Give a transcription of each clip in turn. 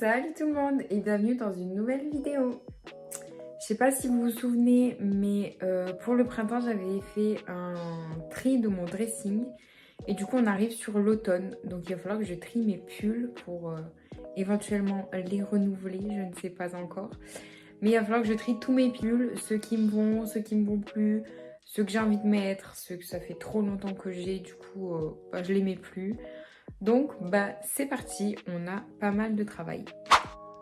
Salut tout le monde et bienvenue dans une nouvelle vidéo. Je sais pas si vous vous souvenez, mais pour le printemps, j'avais fait un tri de mon dressing. Et du coup, on arrive sur l'automne. Donc, il va falloir que je trie mes pulls pour éventuellement les renouveler. Je ne sais pas encore. Mais il va falloir que je trie tous mes pulls. Ceux qui me vont, ceux qui me vont plus. Ceux que j'ai envie de mettre. Ceux que ça fait trop longtemps que j'ai. Du coup, je les mets plus. Donc, c'est parti. On a pas mal de travail.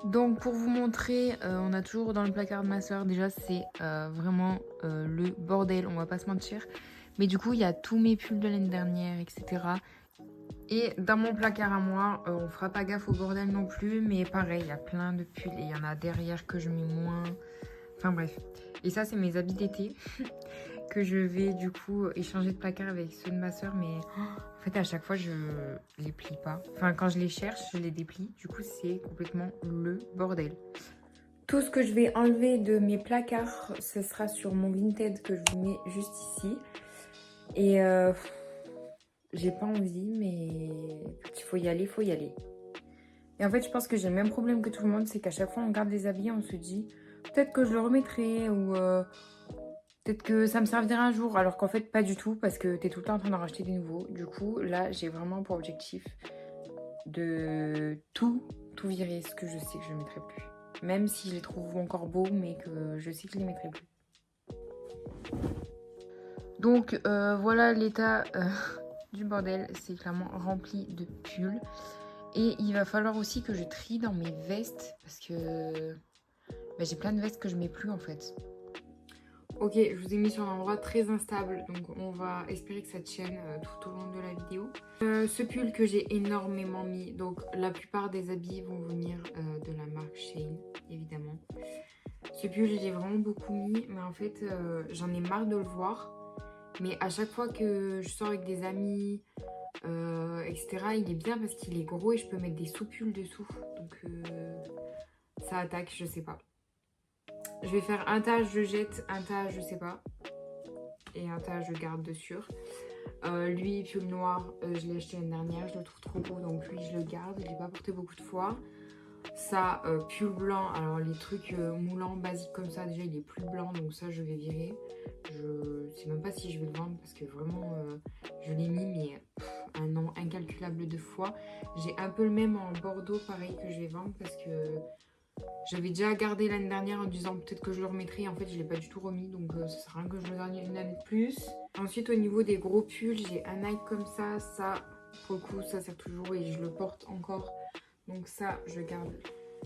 Donc pour vous montrer, on a toujours dans le placard de ma soeur, déjà c'est vraiment le bordel, on va pas se mentir. Mais du coup il y a tous mes pulls de l'année dernière, etc. Et dans mon placard à moi, on fera pas gaffe au bordel non plus, mais pareil, il y a plein de pulls et il y en a derrière que je mets moins. Enfin bref. Et ça c'est mes habits d'été que je vais du coup échanger de placard avec ceux de ma soeur, mais en fait à chaque fois je les plie pas. Enfin quand je les cherche, je les déplie. Du coup c'est complètement le bordel. Tout ce que je vais enlever de mes placards, ce sera sur mon Vinted que je vous mets juste ici. Et j'ai pas envie, mais il faut y aller, il faut y aller. Et en fait je pense que j'ai le même problème que tout le monde, c'est qu'à chaque fois on regarde les habits, on se dit peut-être que je le remettrai ou peut-être que ça me servira un jour, alors qu'en fait pas du tout parce que t'es tout le temps en train d'en racheter des nouveaux. Du coup là j'ai vraiment pour objectif de tout virer, ce que je sais que je ne mettrai plus. Même si je les trouve encore beaux, mais que je sais que je les mettrai plus. Donc voilà l'état du bordel, c'est clairement rempli de pulls. Et il va falloir aussi que je trie dans mes vestes parce que j'ai plein de vestes que je mets plus en fait. Ok, je vous ai mis sur un endroit très instable, donc on va espérer que ça tienne tout au long de la vidéo. Ce pull que j'ai énormément mis, donc la plupart des habits vont venir de la marque Shein, évidemment. Ce pull, je l'ai vraiment beaucoup mis, mais en fait, j'en ai marre de le voir. Mais à chaque fois que je sors avec des amis, etc., il est bien parce qu'il est gros et je peux mettre des sous-pulls dessous. Donc ça attaque, je sais pas. Je vais faire un tas, je jette, un tas, je sais pas. Et un tas, je garde de sûr. Lui, pull noir, je l'ai acheté l'année dernière, je le trouve trop beau, donc lui, je le garde. Je l'ai pas porté beaucoup de fois. Ça, pull blanc, alors les trucs moulants, basiques comme ça, déjà, il est plus blanc, donc ça, je vais virer. Je sais même pas si je vais le vendre parce que vraiment, je l'ai mis, mais un nombre incalculable de fois. J'ai un peu le même en bordeaux, pareil, que je vais vendre parce que j'avais déjà gardé l'année dernière en disant peut-être que je le remettrai. En fait, je ne l'ai pas du tout remis, donc ça sert à rien que je le garde une année de plus. Ensuite, au niveau des gros pulls, j'ai un Nike comme ça. Ça, pour le coup, ça sert toujours et je le porte encore. Donc ça, je garde.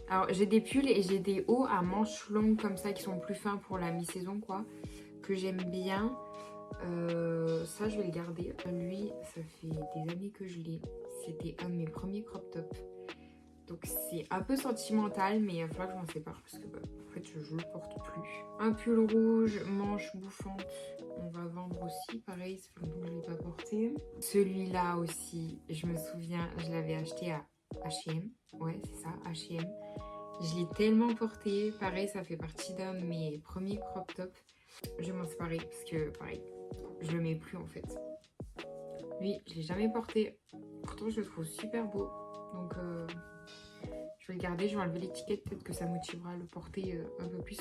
Alors, j'ai des pulls et j'ai des hauts à manches longues comme ça qui sont plus fins pour la mi-saison, quoi. Que j'aime bien. Ça, je vais le garder. Lui, ça fait des années que je l'ai. C'était un de mes premiers crop tops. Donc c'est un peu sentimental, mais il va falloir que je m'en sépare parce que en fait je le porte plus. Un pull rouge, manche bouffante, on va vendre aussi. Pareil, ça fait longtemps que je ne l'ai pas porté. Celui-là aussi, je me souviens, je l'avais acheté à H&M. Ouais, c'est ça, H&M. Je l'ai tellement porté. Pareil, ça fait partie d'un de mes premiers crop tops. Je vais m'en séparer parce que pareil, je le mets plus en fait. Lui, je l'ai jamais porté. Pourtant, je le trouve super beau. Donc je vais le garder, je vais enlever l'étiquette, peut-être que ça motivera à le porter un peu plus.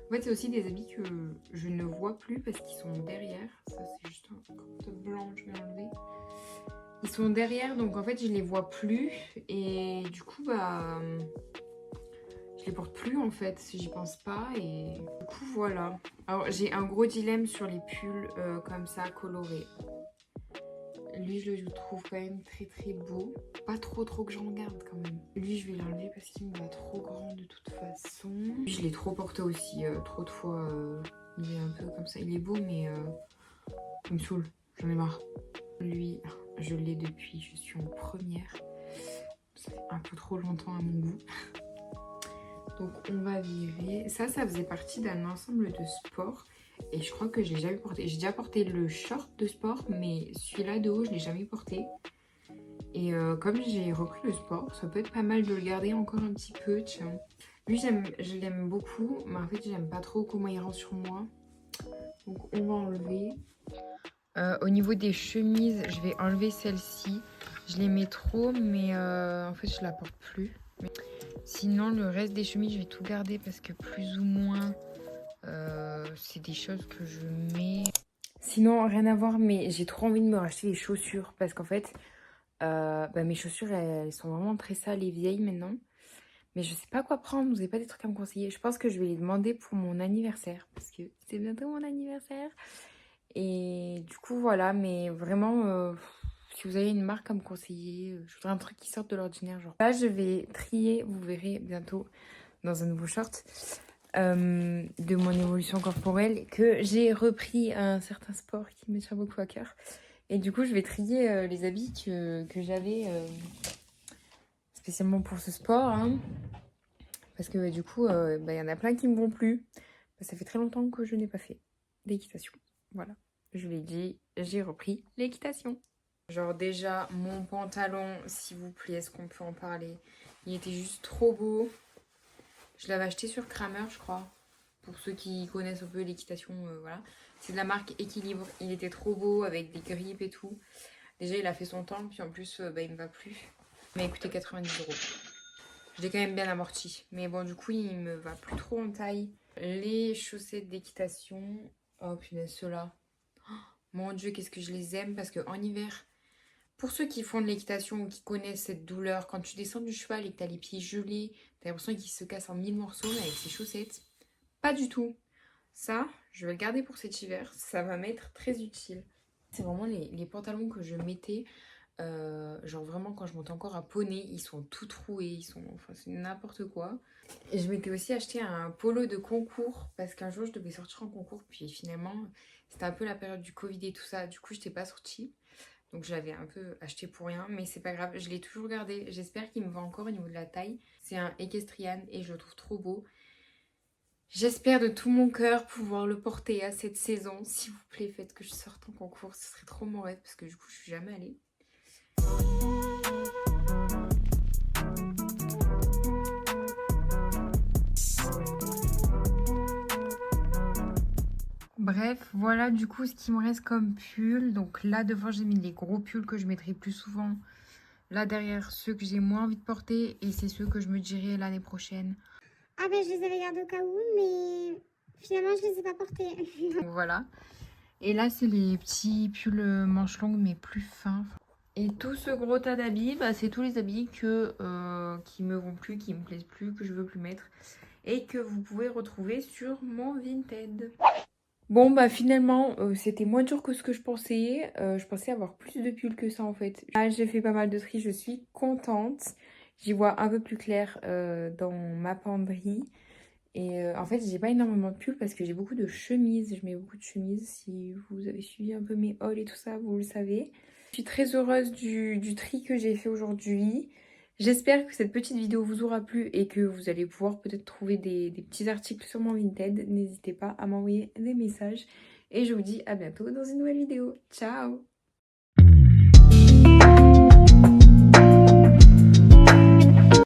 En fait, c'est aussi des habits que je ne vois plus parce qu'ils sont derrière. Ça, c'est juste un crop top blanc, je vais enlever. Ils sont derrière, donc en fait, je les vois plus. Et du coup, je les porte plus en fait, si j'y pense pas. Et du coup, voilà. Alors, j'ai un gros dilemme sur les pulls comme ça, colorés. Lui, je le trouve quand même très très beau. Pas trop que j'en garde quand même. Lui, je vais l'enlever parce qu'il me va trop grand de toute façon. Lui, je l'ai trop porté aussi, trop de fois. Il est un peu comme ça. Il est beau, mais il me saoule. J'en ai marre. Lui, je l'ai depuis, je suis en première. Ça fait un peu trop longtemps à mon goût. Donc, on va virer. Ça faisait partie d'un ensemble de sport. Et je crois que je l'ai jamais porté. J'ai déjà porté le short de sport, mais celui-là de haut, je l'ai jamais porté. Et comme j'ai repris le sport, ça peut être pas mal de le garder encore un petit peu. Tiens. Lui, je l'aime beaucoup, mais en fait, j'aime pas trop comment il rend sur moi. Donc, on va enlever. Au niveau des chemises, je vais enlever celle-ci. Je l'aimais trop, mais en fait, je la porte plus. Sinon, le reste des chemises, je vais tout garder parce que plus ou moins, c'est des choses que je mets. Sinon, rien à voir, mais j'ai trop envie de me racheter des chaussures parce qu'en fait, mes chaussures, elles sont vraiment très sales et vieilles maintenant. Mais je sais pas quoi prendre, vous n'avez pas des trucs à me conseiller. Je pense que je vais les demander pour mon anniversaire parce que c'est bientôt mon anniversaire. Et du coup, voilà, mais vraiment, si vous avez une marque à me conseiller, je voudrais un truc qui sorte de l'ordinaire. Genre. Là, je vais trier, vous verrez bientôt dans un nouveau short, de mon évolution corporelle, que j'ai repris un certain sport qui me tient beaucoup à cœur. Et du coup, je vais trier les habits que j'avais spécialement pour ce sport. Hein, parce que du coup, y en a plein qui me vont plus. Ça fait très longtemps que je n'ai pas fait d'équitation. Voilà. Je l'ai dit, j'ai repris l'équitation. Genre déjà, mon pantalon, s'il vous plaît, est-ce qu'on peut en parler? Il était juste trop beau. Je l'avais acheté sur Kramer, je crois. Pour ceux qui connaissent un peu l'équitation, voilà. C'est de la marque Équilibre. Il était trop beau avec des grippes et tout. Déjà, il a fait son temps, puis en plus, il me va plus. Mais il coûtait 90 €. Je l'ai quand même bien amorti. Mais bon, du coup, il me va plus trop en taille. Les chaussettes d'équitation. Oh punaise, ceux-là. Mon Dieu, qu'est-ce que je les aime parce qu'en hiver, pour ceux qui font de l'équitation ou qui connaissent cette douleur, quand tu descends du cheval et que tu as les pieds gelés, tu as l'impression qu'ils se cassent en 1000 morceaux avec ces chaussettes. Pas du tout. Ça, je vais le garder pour cet hiver. Ça va m'être très utile. C'est vraiment les pantalons que je mettais. Genre vraiment quand je monte encore à poney, ils sont tout troués, enfin c'est n'importe quoi. Et je m'étais aussi acheté un polo de concours parce qu'un jour je devais sortir en concours, puis finalement c'était un peu la période du Covid et tout ça, du coup je n'étais pas sortie. Donc je l'avais un peu acheté pour rien, mais c'est pas grave, je l'ai toujours gardé. J'espère qu'il me va encore au niveau de la taille. C'est un Equestrian et je le trouve trop beau. J'espère de tout mon cœur pouvoir le porter à cette saison. S'il vous plaît, faites que je sorte en concours, ce serait trop mon rêve parce que du coup je suis jamais allée. Bref, voilà du coup ce qui me reste comme pull. Donc là devant j'ai mis les gros pulls que je mettrai plus souvent. Là derrière ceux que j'ai moins envie de porter et c'est ceux que je me dirai l'année prochaine. Ah ben je les avais gardés au cas où, mais finalement je les ai pas portés. Donc voilà. Et là c'est les petits pulls manches longues mais plus fins. Et tout ce gros tas d'habits, c'est tous les habits qui me vont plus, qui me plaisent plus, que je veux plus mettre. Et que vous pouvez retrouver sur mon Vinted. Bon finalement c'était moins dur que ce que je pensais. Je pensais avoir plus de pulls que ça en fait. Là j'ai fait pas mal de tri, je suis contente. J'y vois un peu plus clair dans ma penderie. Et en fait j'ai pas énormément de pulls parce que j'ai beaucoup de chemises. Je mets beaucoup de chemises. Si vous avez suivi un peu mes hauls et tout ça, vous le savez. Je suis très heureuse du tri que j'ai fait aujourd'hui. J'espère que cette petite vidéo vous aura plu et que vous allez pouvoir peut-être trouver des petits articles sur mon Vinted. N'hésitez pas à m'envoyer des messages. Et je vous dis à bientôt dans une nouvelle vidéo. Ciao!